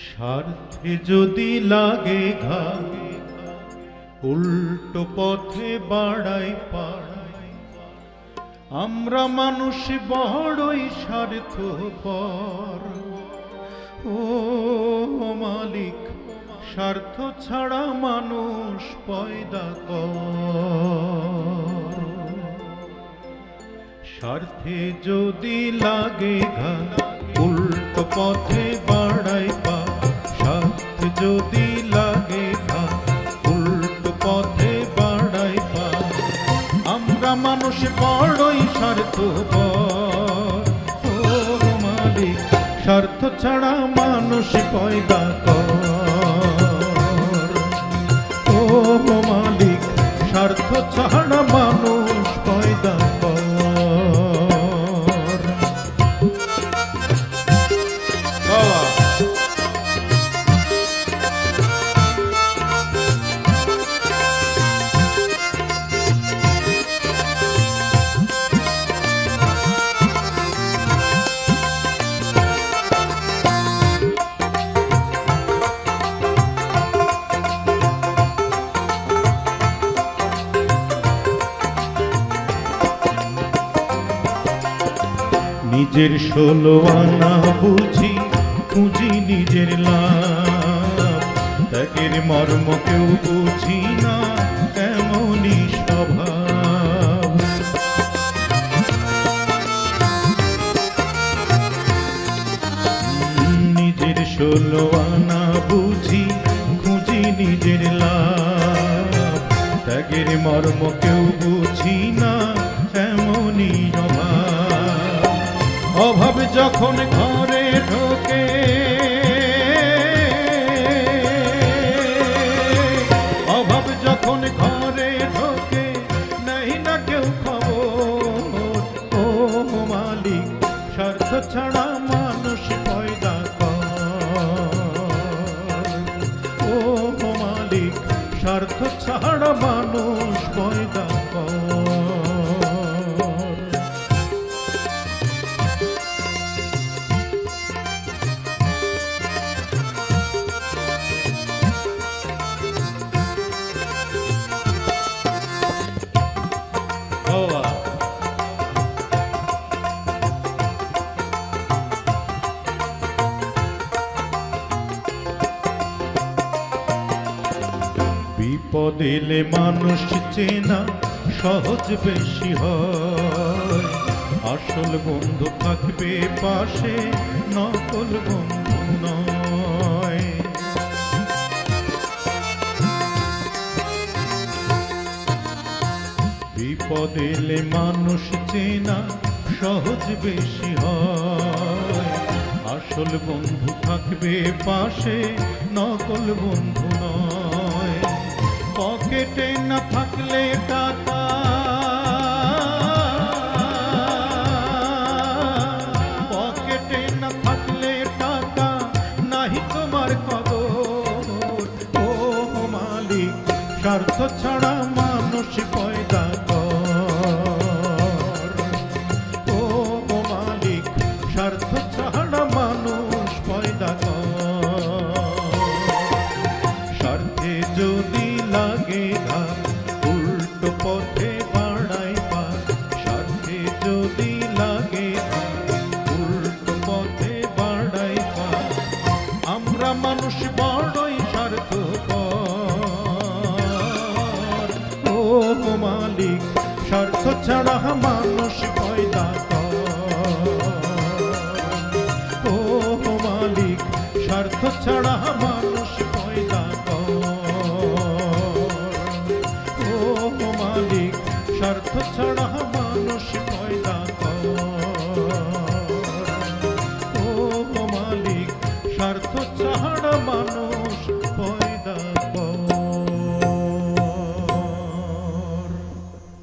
স্বার্থে যদি লাগে ঘা, উল্টো পথে বাড়াই পাড়াই। আমরা মানুষ বড়ই স্বার্থপর। ও মালিক, স্বার্থ ছাড়া মানুষ পয়দা কর। স্বার্থে যদি লাগে ঘা, উল্টো পথে বাড়াই পা। স্বার্থ যদি লাগে ঘা, উল্টো পথে বাড়াই পা। আমরা মানুষ বড়ই স্বার্থপর। ও মালিক, স্বার্থ ছাড়া মানুষ পয়দা কর। ও মালিক, স্বার্থ ছাড়া মানুষ পয়দা কর। নিজের 16 আনা বুঝি পুঁজি নিজের লাভ। ত্যাগের মর্ম কেউ বুঝি না, এমনই স্বভাব। নিজের 16 আনা বুঝি খুঁজি নিজের লাভ। ত্যাগের মর্ম কেউ বুঝি না, এমনই অভাব। অভাব যখন ঘরে ঢোকে, অভাব যখন ঘরে ঢোকে, নেই না কেউ খবর। ও মালিক, স্বার্থ ছাড়া মানুষ পয়দা কর। ও মালিক, স্বার্থ ছাড়া মানুষ পয়দা কর। বিপদ এলে মানুষ চেনা সহজ বেশি হয়। আসল বন্ধু থাকবে পাশে, নকল বন্ধু নয়। বিপদ এলে মানুষ চেনা সহজ বেশি হয়। আসল বন্ধু থাকবে পাশে, নকল বন্ধু নয়। পকেটে না থাকলে টাকা, পকেটে না থাকলে টাকা, নাহি তোমার কদর। ও মালিক, স্বার্থ ছাড়া মানুষ পয়দা কর। ও মালিক, স্বার্থ ছাড়া মানুষ পয়দা কর। স্বার্থে যদি লাগে ঘা, উল্টো পথে বাড়াই পা। স্বার্থে যদি লাগে ঘা, উল্টো পথে বাড়াই পা। আমরা মানুষ বড়ই স্বার্থপর। ও মালিক, স্বার্থ ছাড়া মানুষ পয়দা কর। ও মালিক, স্বার্থ ছাড়া মানুষ পয়দা কর। ও মালিক, স্বার্থ ছাড়া